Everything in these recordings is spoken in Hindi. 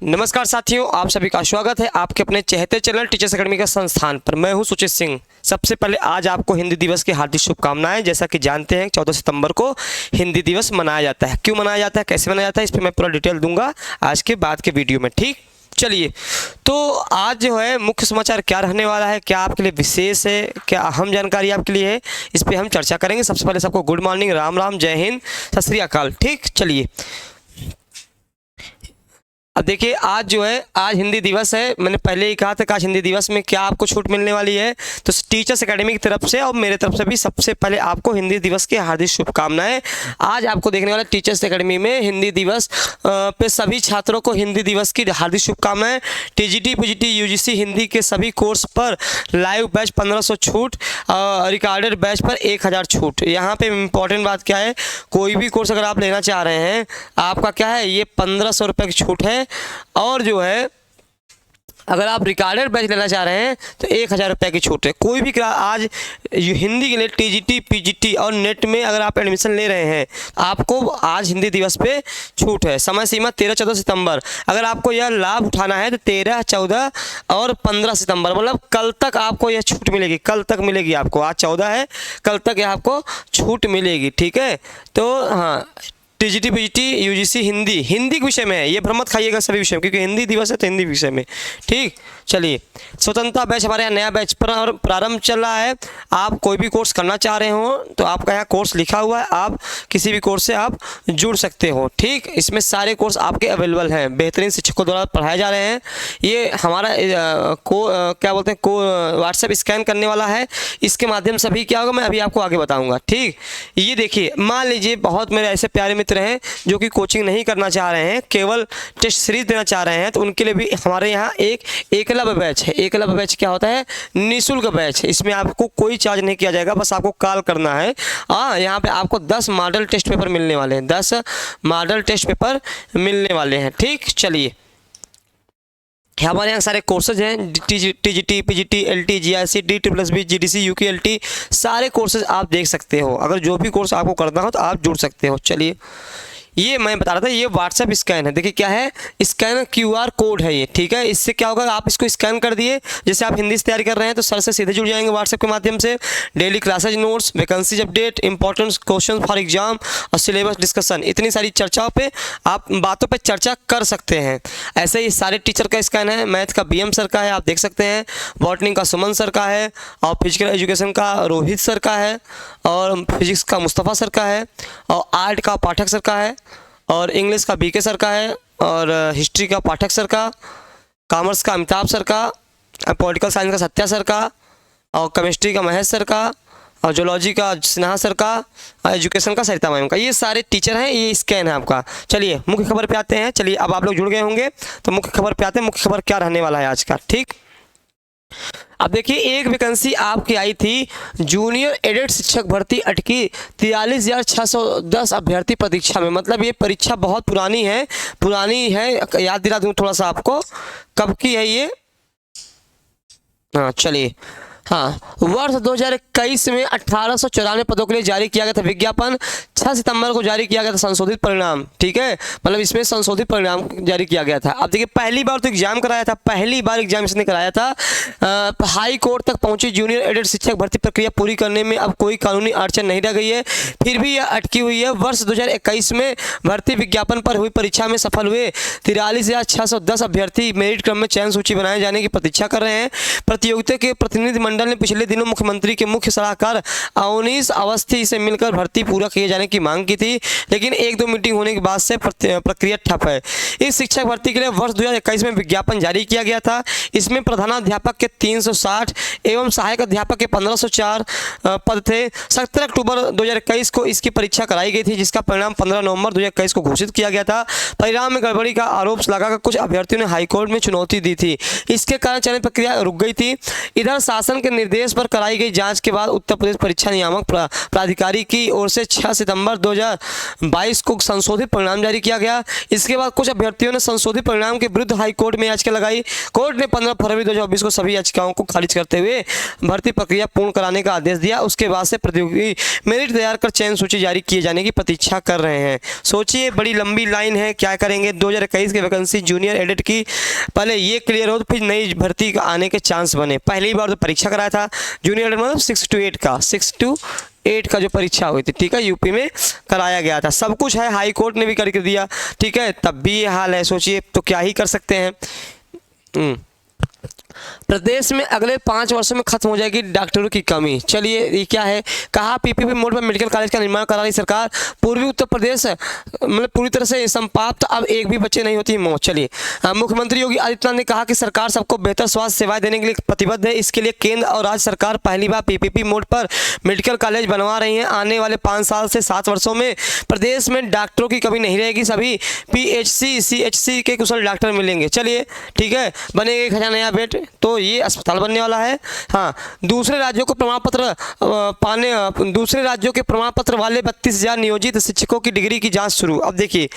नमस्कार साथियों, आप सभी का स्वागत है आपके अपने चहेते चैनल टीचर्स अकेडमी का संस्थान पर। मैं हूं सुचित सिंह। सबसे पहले आज आपको हिंदी दिवस की हार्दिक शुभकामनाएं। जैसा कि जानते हैं 14 सितंबर को हिंदी दिवस मनाया जाता है। क्यों मनाया जाता है, कैसे मनाया जाता है, इस पर मैं पूरा डिटेल दूंगा आज के बाद के वीडियो में। ठीक, चलिए तो आज जो है मुख्य समाचार क्या रहने वाला है, क्या आपके लिए विशेष है, क्या अहम जानकारी आपके लिए है, इस पर हम चर्चा करेंगे। सबसे पहले सबको गुड मॉर्निंग, राम राम, जय हिंद, सत श्री अकाल। ठीक, चलिए अब देखिए आज जो है आज हिंदी दिवस है। मैंने पहले ही कहा था कि आज हिंदी दिवस में क्या आपको छूट मिलने वाली है। तो टीचर्स एकेडमी की तरफ से और मेरे तरफ से भी सबसे पहले आपको हिंदी दिवस की हार्दिक शुभकामनाएं। आज आपको देखने वाला टीचर्स एकेडमी में हिंदी दिवस पे सभी छात्रों को हिंदी दिवस की हार्दिक शुभकामनाएं। टीजीटी पीजीटी यूजीसी हिंदी के सभी कोर्स पर लाइव बैच 1500 छूट, रिकॉर्डेड बैच पर 1000 छूट। यहाँ पे इम्पोर्टेंट बात क्या है, कोई भी कोर्स अगर आप लेना चाह रहे हैं आपका क्या है, ये 1500 रुपये की छूट है। और जो है अगर आप रिकॉर्डेड बैच लेना चाह रहे हैं तो 1000 रुपये की छूट है। कोई भी आज हिंदी के लिए टीजीटी पीजीटी और नेट में अगर आप एडमिशन ले रहे हैं आपको आज हिंदी दिवस पे छूट है। समय सीमा 13-14 सितंबर। अगर आपको यह लाभ उठाना है तो 13, 14 और 15 सितंबर, मतलब कल तक आपको यह छूट मिलेगी। कल तक मिलेगी आपको, आज 14 है, कल तक यह आपको छूट मिलेगी। ठीक है, तो हाँ, टीजीटी पीजीटी यूजीसी हिंदी के विषय में है, ये भ्रम मत खाइएगा सभी विषय में, क्योंकि हिंदी दिवस है तो हिंदी विषय में। ठीक, चलिए स्वतंत्रता बैच हमारे यहाँ नया बैच पर प्रारंभ चल रहा है। आप कोई भी कोर्स करना चाह रहे हो तो आपका यहाँ कोर्स लिखा हुआ है, आप किसी भी कोर्स से आप जुड़ सकते हो। ठीक, इसमें सारे कोर्स आपके अवेलेबल हैं, बेहतरीन शिक्षकों द्वारा पढ़ाए जा रहे हैं। ये हमारा क्या बोलते हैं, व्हाट्सएप स्कैन करने वाला है, इसके माध्यम से अभी क्या होगा मैं अभी आपको आगे बताऊँगा। ठीक, ये देखिए, मान लीजिए बहुत मेरे ऐसे प्यारे मित्र हैं जो कि कोचिंग नहीं करना चाह रहे हैं, केवल टेस्ट सीरीज देना चाह रहे हैं, तो उनके लिए भी हमारे यहाँ एक एकलव्य बैच है। एकलव्य बैच क्या होता है, निःशुल्क बैच है। इसमें आपको कोई चार्ज नहीं किया जाएगा, बस आपको कॉल करना है। यहाँ पे आपको 10 मॉडल टेस्ट पेपर मिलने वाले हैं, 10 मॉडल टेस्ट पेपर मिलने वाले हैं। ठीक, चलिए हमारे यहाँ सारे कोर्सेज हैं, टीजीटी पीजीटी एलटी जीआईसी डी++बी जीडीसी यूकेएलटी, सारे कोर्सेज आप देख सकते हो। अगर जो भी कोर्स आपको करना हो तो आप जुड़ सकते हो। चलिए ये मैं बता रहा था, ये व्हाट्सएप स्कैन है। देखिए क्या है, स्कैन QR कोड है ये। ठीक है, इससे क्या होगा, आप इसको स्कैन कर दिए, जैसे आप हिंदी से तैयारी कर रहे हैं तो सर से सीधे जुड़ जाएंगे व्हाट्सएप के माध्यम से। Daily classes notes, vacancies update, important question for exam और सिलेबस डिस्कशन, इतनी सारी चर्चाओं पे आप बातों पे चर्चा कर सकते हैं। ऐसे ही सारे टीचर का स्कैन है। मैथ का BM सर का है, आप देख सकते हैं। बॉटनी का सुमन सर का है, और फिजिकल एजुकेशन का रोहित सर का है, और फिजिक्स का मुस्तफ़ा सर का है, और आर्ट का पाठक सर का है, और इंग्लिश का BK सर का है, और हिस्ट्री का पाठक सर का, कॉमर्स का अमिताभ सर का, पॉलिटिकल साइंस का सत्या सर का, और केमिस्ट्री का महेश सर का, और जोलॉजी का सिन्हा सर का, और एजुकेशन का सरिता मैम का। ये सारे टीचर हैं, ये स्कैन है आपका। चलिए मुख्य खबर पे आते हैं। चलिए अब आप लोग जुड़ गए होंगे तो मुख्य खबर पे आते हैं। मुख्य खबर क्या रहने वाला है आज का। ठीक, अब देखिए एक वैकेंसी आपकी आई थी, जूनियर एडेड शिक्षक भर्ती अटकी, 43,610 अभ्यर्थी प्रतीक्षा में। मतलब ये परीक्षा बहुत पुरानी है याद दिला दूं थोड़ा सा आपको, कब की है ये। हाँ चलिए, हाँ, वर्ष 2021 में 1894 पदों के लिए जारी किया गया था विज्ञापन। 6 सितंबर को जारी किया गया था संशोधित परिणाम। ठीक है, मतलब इसमें संशोधित परिणाम जारी किया गया था। अब देखिए पहली बार तो एग्जाम कराया था, पहली बार एग्जाम इसने कराया था। हाई कोर्ट तक पहुंची जूनियर एडेड शिक्षक भर्ती प्रक्रिया पूरी करने में अब कोई कानूनी अड़चन नहीं रह गई है, फिर भी यह अटकी हुई है। वर्ष 2021 में भर्ती विज्ञापन पर हुई परीक्षा में सफल हुए 43,610 अभ्यर्थी मेरिट क्रम में चयन सूची बनाए जाने की प्रतीक्षा कर रहे हैं। प्रतियोगिता के प्रतिनिधि मंडल ने पिछले दिनों मुख्यमंत्री के मुख्य सलाहकार अवनीश अवस्थी से मिलकर भर्ती पूरा किए जाने की मांग की थी, लेकिन 1-2 मीटिंग होने के बाद से प्रक्रिया ठप है। इस शिक्षक भर्ती के लिए वर्ष 2021 में विज्ञापन जारी किया गया था। इसमें प्रधानाध्यापक के 360 एवं सहायक अध्यापक के 1504 पद थे। 17 अक्टूबर 2021 को इसकी परीक्षा कराई गई थी, जिसका परिणाम 15 नवंबर 2021 को घोषित किया गया था। परिणाम में गड़बड़ी का आरोप लगाकर कुछ अभ्यर्थियों ने हाईकोर्ट में चुनौती दी थी, इसके कारण चयन प्रक्रिया रुक गई थी। इधर शासन के निर्देश पर कराई गई जांच के बाद उत्तर प्रदेश परीक्षा नियामक प्राधिकारी की ओर से 6 सितंबर दिसंबर 2022 को संशोधित परिणाम जारी किया गया। इसके बाद कुछ अभ्यर्थियों ने संशोधित परिणाम के विरुद्ध हाई कोर्ट में याचिका लगाई। कोर्ट ने 15 फरवरी 2024 को सभी याचिकाओं को खारिज करते हुए भर्ती प्रक्रिया पूर्ण कराने का आदेश दिया। उसके बाद से प्रतियोगी मेरिट तैयार कर चयन सूची जारी किए जाने की प्रतीक्षा कर रहे हैं। सोचिए, बड़ी लंबी लाइन है, क्या करेंगे। 2021 की वैकेंसी जूनियर एडिट की पहले ये क्लियर हो तो फिर नई भर्ती आने के चांस बने। पहली बार तो परीक्षा कराया था जूनियर एडिट, मतलब 6 to 8 का जो परीक्षा हुई थी, ठीक है, यूपी में कराया गया था। सब कुछ है, हाई कोर्ट ने भी करके दिया, ठीक है, तब भी ये हाल है। सोचिए, तो क्या ही कर सकते हैं। प्रदेश में अगले 5 वर्षों में खत्म हो जाएगी डॉक्टरों की कमी। चलिए, ये क्या है, कहा पीपीपी मोड पर मेडिकल कॉलेज का निर्माण करा रही सरकार। पूर्वी उत्तर प्रदेश मतलब पूरी तरह से संपाप्त, अब एक भी बच्चे नहीं होती मौत। चलिए, मुख्यमंत्री योगी आदित्यनाथ ने कहा कि सरकार सबको बेहतर स्वास्थ्य सेवाएं देने के लिए प्रतिबद्ध है। इसके लिए केंद्र और राज्य सरकार पहली बार पीपीपी मोड पर मेडिकल कॉलेज बनवा रही है। आने वाले 5 साल से 7 वर्षों में प्रदेश में डॉक्टरों की कमी नहीं रहेगी। सभी पीएचसी सीएचसी के कुशल डॉक्टर मिलेंगे। चलिए, ठीक है, बनेगा 1000 नया बेड, तो ये अस्पताल बनने वाला है। हाँ, दूसरे राज्यों के प्रमाण पत्र वाले 32,000 नियोजित शिक्षकों की डिग्री की जांच शुरू। अब देखिए,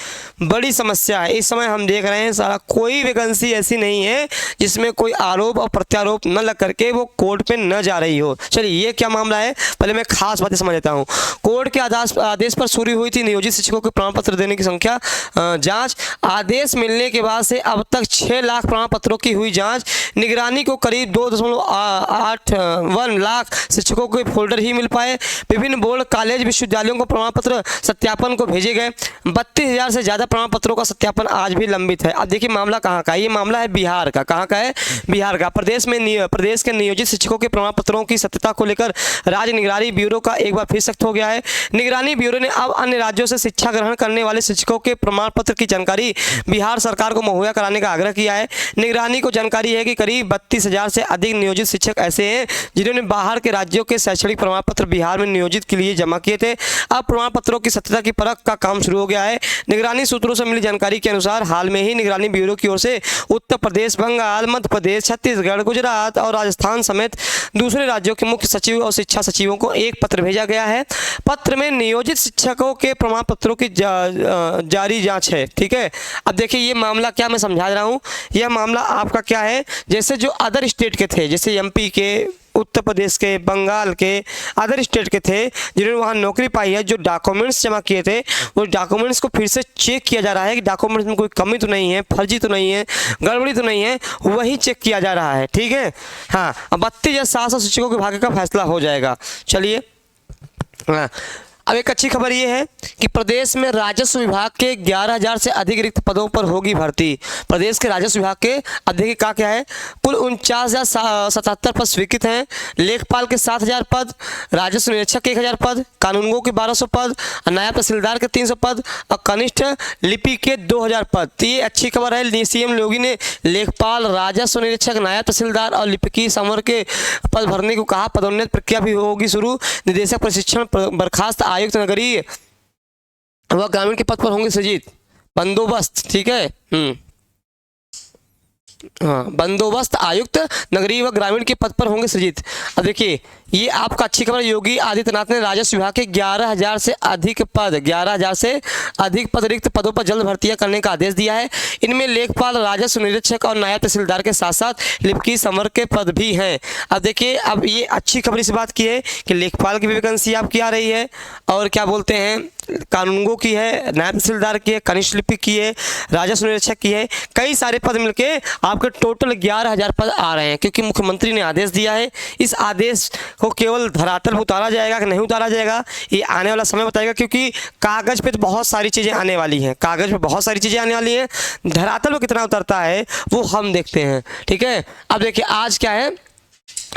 बड़ी समस्या है इस समय, हम देख रहे हैं सारा कोई वैकेंसी ऐसी नहीं है जिसमें कोई आरोप और प्रत्यारोप न लग करके वो कोर्ट पे न जा रही हो। चलिए, ये क्या मामला है, पहले मैं खास बातें समझ लेता हूँ। कोर्ट के आदेश पर शुरू हुई थी नियोजित शिक्षकों के प्रमाण पत्र देने की संख्या जाँच। आदेश मिलने के बाद से अब तक 6 लाख प्रमाण पत्रों की हुई जाँच। निगरानी को करीब 2.81 लाख शिक्षकों के फोल्डर ही मिल पाए। विभिन्न बोर्ड कॉलेज विश्वविद्यालयों को प्रमाण पत्र सत्यापन को भेजे गए। 32,000 से ज़्यादा प्रमाण पत्रों का सत्यापन आज भी लंबित है। अब देखिए, मामला कहाँ का है, ये मामला है बिहार का। कहाँ का है, बिहार का। प्रदेश के नियोजित शिक्षकों के प्रमाण पत्रों की सत्यता को लेकर राज्य निगरानी ब्यूरो का एक बार फिर सख्त हो गया है। निगरानी ब्यूरो ने अब अन्य राज्यों से शिक्षा ग्रहण करने वाले शिक्षकों के प्रमाण पत्र की जानकारी बिहार सरकार को मुहैया कराने का आग्रह किया है। निगरानी को जानकारी है कि करीब 32,000 से अधिक नियोजित शिक्षक ऐसे हैं जिन्होंने बाहर के राज्यों के शैक्षणिक प्रमाण पत्र बिहार में नियोजित के लिए जमा किए थे। अब प्रमाण पत्रों की सत्यता की परख का काम शुरू हो गया है। निगरानी सूत्रों से मिली जानकारी के अनुसार हाल में ही निगरानी ब्यूरो की ओर से उत्तर प्रदेश, बंगाल, मध्य प्रदेश, छत्तीसगढ़, गुजरात और राजस्थान समेत दूसरे राज्यों के मुख्य सचिव और शिक्षा सचिवों को एक पत्र भेजा गया है। पत्र में नियोजित शिक्षकों के प्रमाण पत्रों की जारी जांच है, ठीक है। अब देखिए, ये मामला क्या मैं समझा रहा हूँ, यह मामला आपका क्या है, जैसे जो अदर स्टेट के थे, जैसे एमपी के, उत्तर प्रदेश के, बंगाल के, अदर स्टेट के थे जिन्होंने वहाँ नौकरी पाई है, जो डॉक्यूमेंट्स जमा किए थे, वो डॉक्यूमेंट्स को फिर से चेक किया जा रहा है कि डॉक्यूमेंट्स में कोई कमी तो नहीं है, फर्जी तो नहीं है, गड़बड़ी तो नहीं है, वही चेक किया जा रहा है, ठीक है। हाँ, अब 32,700 शिक्षकों के भाग्य का फैसला हो जाएगा। चलिए, हाँ, अब एक अच्छी खबर ये है कि प्रदेश में राजस्व विभाग के 11,000 से अधिक रिक्त पदों पर होगी भर्ती। प्रदेश के राजस्व विभाग के, अब देखिए क्या है, कुल 49,077 पद स्वीकृत हैं। लेखपाल के 7,000 पद, राजस्व निरीक्षक के 1,000 पद, कानूनगो के 1,200 पद, नायब तहसीलदार के 300 पद और कनिष्ठ लिपि के 2,000 पद। तो ये अच्छी खबर है। सीएम योगी ने लेखपाल, राजस्व निरीक्षक, नायब तहसीलदार और लिपिकी समर के पद भरने को कहा। पदोन्नत प्रक्रिया भी होगी शुरू। निदेशक प्रशिक्षण बर्खास्त आयुक्त नगरीय वह ग्रामीण के पद पर होंगे सृजित। बंदोबस्त, ठीक है, हाँ, बंदोबस्त आयुक्त नगरीय व ग्रामीण के पद पर होंगे सृजित। अब देखिए, ये आपका अच्छी खबर, योगी आदित्यनाथ ने राजस्व विभाग के 11,000 से अधिक पद रिक्त पदों पर जल्द भर्तियां करने का आदेश दिया है। इनमें लेखपाल, राजस्व निरीक्षक और नायब तहसीलदार के साथ साथ लिपिकी समर के पद भी हैं। अब देखिए, अब ये अच्छी खबर इस बात की है कि लेखपाल की भी वैकेंसी आपकी आ रही है, और क्या बोलते हैं, कानूनगो की है, नायब तहसीलदार की है, कनिष्ठ लिपिक की है, राजस्व निरीक्षक की है, कई सारे पद मिलके आपके टोटल 11,000 पद आ रहे हैं, क्योंकि मुख्यमंत्री ने आदेश दिया है। इस आदेश को केवल धरातल पर उतारा जाएगा कि नहीं उतारा जाएगा, ये आने वाला समय बताएगा, क्योंकि कागज पे तो बहुत सारी चीज़ें आने वाली हैं, कागज पे बहुत सारी चीज़ें आने वाली हैं, धरातल पर कितना उतरता है वो हम देखते हैं, ठीक है। अब देखिए, आज क्या है,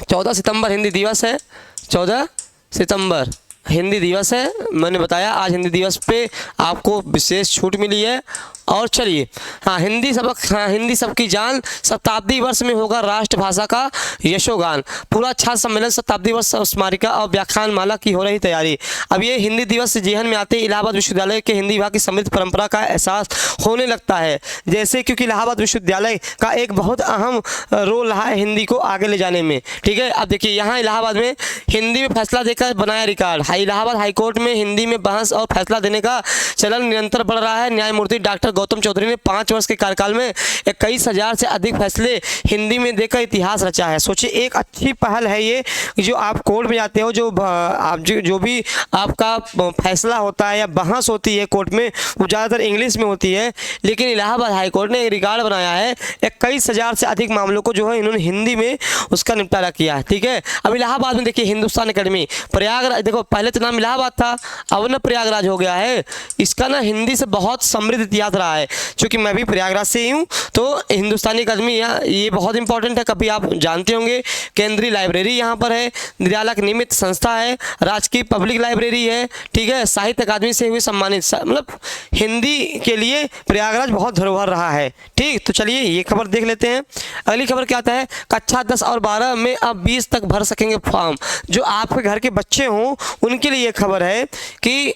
14 सितंबर हिंदी दिवस है। 14 सितंबर हिंदी दिवस है। मैंने बताया आज हिंदी दिवस पे आपको विशेष छूट मिली है और चलिए, हाँ हिंदी सबक, हाँ हिंदी सबकी जान, शताब्दी वर्ष में होगा राष्ट्रभाषा का यशोगान, पूरा छात्र सम्मेलन शताब्दी वर्ष स्मारिका और व्याख्यान माला की हो रही तैयारी। अब ये हिंदी दिवस जेहन में आते ही इलाहाबाद विश्वविद्यालय के हिंदी विभाग की समृद्ध परंपरा का एहसास होने लगता है, जैसे क्योंकि इलाहाबाद विश्वविद्यालय का एक बहुत अहम रोल रहा है हिंदी को आगे ले जाने में। ठीक है, अब देखिए यहाँ इलाहाबाद में हिंदी में फैसला देकर बनाया रिकॉर्ड। इलाहाबाद हाईकोर्ट में हिंदी में बहस और फैसला देने का चलन निरंतर बढ़ रहा है। न्यायमूर्ति डॉक्टर गौतम चौधरी ने 5 वर्ष के कार्यकाल में 21,000 से अधिक फैसले हिंदी में देकर इतिहास रचा है। सोचिए, एक अच्छी पहल है ये, जो आप कोर्ट में जाते हो, जो भी आपका फैसला होता है या बहस होती है कोर्ट में, वो ज़्यादातर इंग्लिश में होती है, लेकिन इलाहाबाद हाईकोर्ट ने एक रिकॉर्ड बनाया है, 21,000 से अधिक मामलों को जो है इन्होंने हिंदी में उसका निपटारा किया है। ठीक है, अब इलाहाबाद में देखिए हिंदुस्तान एकेडमी, प्रयागराज, देखो पहले तो नाम इलाहाबाद था, अब ना प्रयागराज हो गया है। इसका ना हिंदी से बहुत समृद्ध इतिहास रहा है। क्योंकि मैं भी प्रयागराज से ही हूँ, तो हिंदुस्तानी अकादमी ये बहुत इंपॉर्टेंट है, कभी आप जानते होंगे। केंद्रीय लाइब्रेरी यहाँ पर है, निदेशालय निमित्त संस्था है, राजकीय पब्लिक लाइब्रेरी है। ठीक है, साहित्य अकादमी से हुए सम्मानित, मतलब हिंदी के लिए प्रयागराज बहुत धरोहर रहा है। ठीक, तो चलिए ये खबर देख लेते हैं। अगली खबर क्या आता है, कक्षा 10 और 12 में अब 20 तक भर सकेंगे फॉर्म। जो आपके घर के बच्चे हों उनके लिए ये खबर है कि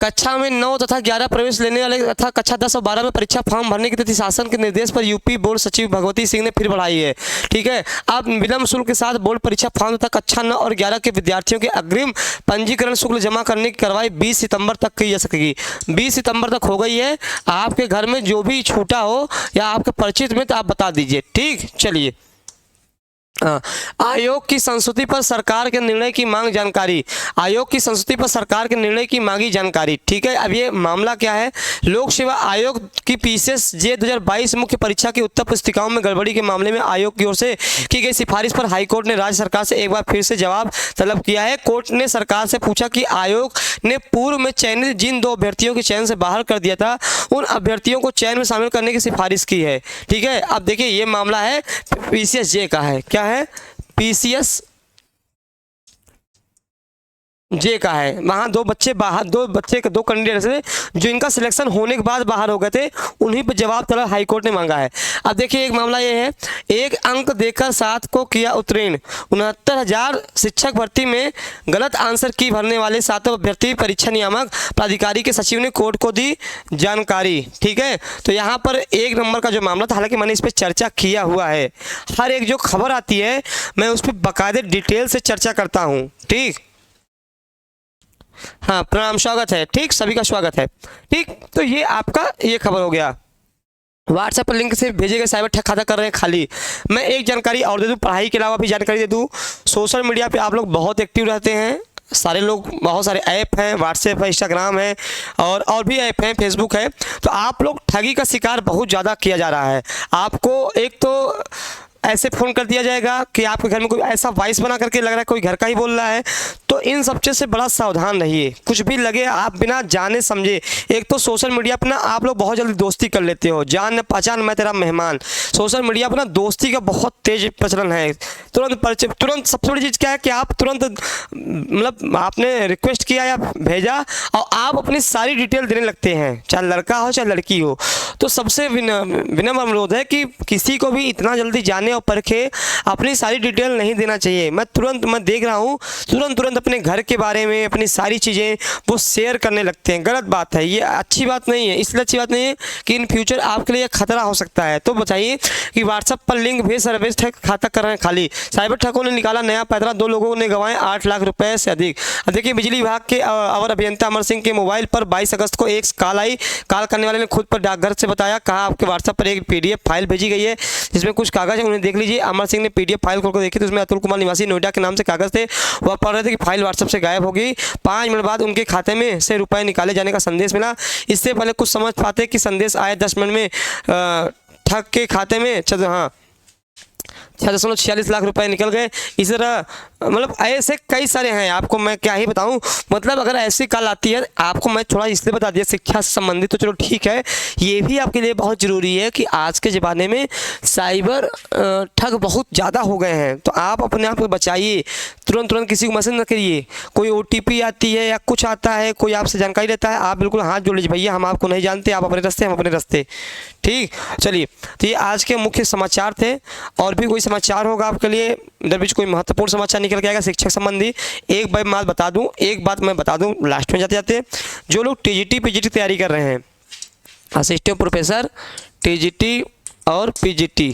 कक्षा में 9 तथा 11 प्रवेश लेने वाले तथा कक्षा 10 और 12 में परीक्षा फॉर्म भरने की तिथि शासन के निर्देश पर यूपी बोर्ड सचिव भगवती सिंह ने फिर बढ़ाई है। ठीक है, अब विलंब शुल्क के साथ बोर्ड परीक्षा फॉर्म तथा कक्षा 9 और 11 के विद्यार्थियों के अग्रिम पंजीकरण शुल्क जमा करने की कार्रवाई 20 सितंबर तक की जा सकेगी। 20 सितंबर तक हो गई है। आपके घर में जो भी छूटा हो या आपके परिचित में, तो आप बता दीजिए। ठीक, चलिए, आयोग की संस्तुति पर सरकार के निर्णय की मांग जानकारी। आयोग की संस्तुति पर सरकार के निर्णय की मांगी जानकारी। ठीक है, अब ये मामला क्या है, लोक सेवा आयोग की पीसीएस जे 2022 मुख्य परीक्षा की उत्तर पुस्तिकाओं में गड़बड़ी के मामले में आयोग की ओर से की गई सिफारिश पर हाईकोर्ट ने राज्य सरकार से एक बार फिर से जवाब तलब किया है। कोर्ट ने सरकार से पूछा कि आयोग ने पूर्व में चयनित जिन 2 अभ्यर्थियों के चयन से बाहर कर दिया था, उन अभ्यर्थियों को चयन में शामिल करने की सिफारिश की है। ठीक है, अब देखिए ये मामला है पीसीएस जे का है। क्या है, पीसीएस जे का है। वहाँ 2 बच्चे बाहर, 2 कैंडिडेट थे जो इनका सिलेक्शन होने के बाद बाहर हो गए थे, उन्हीं पर जवाब तलब हाईकोर्ट ने मांगा है। अब देखिए एक मामला ये है, 1 अंक देकर 7 को किया उत्तीर्ण। 69,000 शिक्षक भर्ती में गलत आंसर की भरने वाले 7 अभ्यर्थी परीक्षा नियामक प्राधिकारी के सचिव ने कोर्ट को दी जानकारी। ठीक है, तो यहाँ पर 1 नंबर का जो मामला था, हालांकि मैंने इस पर चर्चा किया हुआ है। हर एक जो खबर आती है मैं उस पर बाकायदे डिटेल से चर्चा करता हूँ। ठीक, हाँ प्रणाम, स्वागत है। ठीक, सभी का स्वागत है। ठीक, तो ये आपका ये खबर हो गया। व्हाट्सएप पर लिंक से भेजे गए साइबर ठग खाता कर रहे हैं खाली। मैं एक जानकारी और दे दूँ, पढ़ाई के अलावा भी जानकारी दे दूँ। सोशल मीडिया पे आप लोग बहुत एक्टिव रहते हैं, सारे लोग, बहुत सारे ऐप हैं, व्हाट्सएप है, इंस्टाग्राम है और भी ऐप हैं, फेसबुक है। तो आप लोग ठगी का शिकार बहुत ज़्यादा किया जा रहा है। आपको एक तो ऐसे फ़ोन कर दिया जाएगा कि आपके घर में कोई ऐसा वॉइस बना करके लग रहा है कोई घर का ही बोल रहा है। तो इन सब चीज़ से बड़ा सावधान रहिए। कुछ भी लगे आप बिना जाने समझे, एक तो सोशल मीडिया पर ना आप लोग बहुत जल्दी दोस्ती कर लेते हो, जान पहचान मैं तेरा मेहमान। सोशल मीडिया पर ना दोस्ती का बहुत तेज प्रचलन है। तुरंत सबसे बड़ी चीज़ क्या है कि आप तुरंत, मतलब आपने रिक्वेस्ट किया या भेजा और आप अपनी सारी डिटेल देने लगते हैं, चाहे लड़का हो चाहे लड़की हो। तो सबसे विनम्र अनुरोध है कि किसी को भी इतना जल्दी जाने और परखे अपनी सारी डिटेल नहीं देना चाहिए। मैं देख रहा हूँ तुरंत अपने घर के बारे में अपनी सारी चीज़ें वो शेयर करने लगते हैं। गलत बात है, ये अच्छी बात नहीं है। इसलिए अच्छी बात नहीं है कि इन फ्यूचर आपके लिए खतरा हो सकता है। तो बताइए कि व्हाट्सएप पर लिंक भेज सर्विस ठग खाता कर रहे हैं खाली। साइबर ठगों ने निकाला नया पैतरा, 2 लोगों ने गंवाए 8 लाख रुपए से अधिक। अब देखिए बिजली विभाग के अवर अभियंता अमर सिंह के मोबाइल पर 22 अगस्त को एक कॉल आई। कॉल करने वाले ने खुद पर डाकघर से बताया, कहा आपके व्हाट्सएप पर एक PDF फाइल भेजी गई है जिसमें कुछ कागज है, उन्हें देख लीजिए। अमर सिंह ने PDF फाइल खोलकर देखी तो उसमें अतुल कुमार निवासी नोएडा के नाम से कागज थे। वह पढ़ रहे थे कि फाइल व्हाट्सएप से गायब होगी। 5 मिनट बाद उनके खाते में से रुपए निकाले जाने का संदेश मिला। इससे पहले कुछ समझ पाते कि संदेश आए 10 मिनट में ठग के खाते में। हाँ, 6.46 लाख रुपए निकल गए। इस तरह मतलब ऐसे कई सारे हैं, आपको मैं क्या ही बताऊं। मतलब अगर ऐसी कॉल आती है, आपको मैं थोड़ा इसलिए बता दिया शिक्षा से संबंधित, तो चलो ठीक है, ये भी आपके लिए बहुत ज़रूरी है कि आज के ज़माने में साइबर ठग बहुत ज़्यादा हो गए हैं। तो आप अपने आप को बचाइए, तुरंत किसी को मैसेज न करिए। कोई OTP आती है या कुछ आता है, कोई आपसे जानकारी लेता है, आप बिल्कुल हाथ जोड़ लीजिए, भैया हम आपको नहीं जानते, आप अपने रास्ते, हम अपने रास्ते। ठीक, चलिए, तो ये आज के मुख्य समाचार थे। और भी कोई समाचार होगा आपके लिए, इधर बीच कोई महत्वपूर्ण समाचार निकल के आएगा शिक्षक संबंधी, एक बात मैं बता दूं लास्ट में जाते जाते, जो लोग TGT PGT तैयारी कर रहे हैं, असिस्टेंट प्रोफेसर TGT और PGT,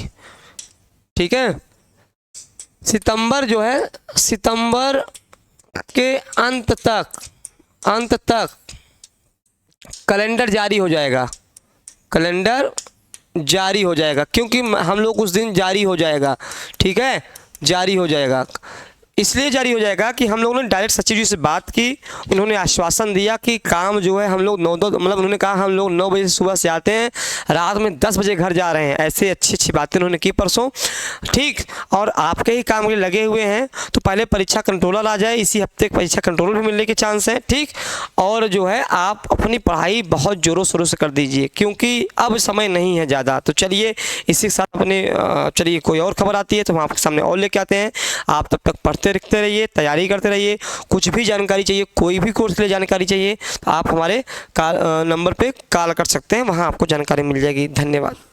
ठीक है, सितंबर के अंत तक कैलेंडर जारी हो जाएगा, क्योंकि हम लोग उस दिन जारी हो जाएगा, ठीक है, जारी हो जाएगा। इसलिए जारी हो जाएगा कि हम लोगों ने डायरेक्ट सचिव जी से बात की, उन्होंने आश्वासन दिया कि काम जो है हम लोग उन्होंने कहा हम लोग 9 बजे सुबह से आते हैं, रात में 10 बजे घर जा रहे हैं। ऐसे अच्छी बातें उन्होंने की परसों, ठीक। और आपके ही काम के लिए लगे हुए हैं, तो पहले परीक्षा कंट्रोलर आ जाए, इसी हफ्ते परीक्षा कंट्रोलर भी मिलने के चांस हैं, ठीक। और जो है आप अपनी पढ़ाई बहुत ज़ोरों शोरों से कर दीजिए, क्योंकि अब समय नहीं है ज़्यादा। तो चलिए, इसी के साथ चलिए कोई और खबर आती है तो हम आपके सामने और लेके आते हैं। आप तब तक पढ़ते लिखते रहिए, तैयारी करते रहिए। कुछ भी जानकारी चाहिए, कोई भी कोर्स के लिए जानकारी चाहिए, तो आप हमारे नंबर पे कॉल कर सकते हैं, वहाँ आपको जानकारी मिल जाएगी। धन्यवाद।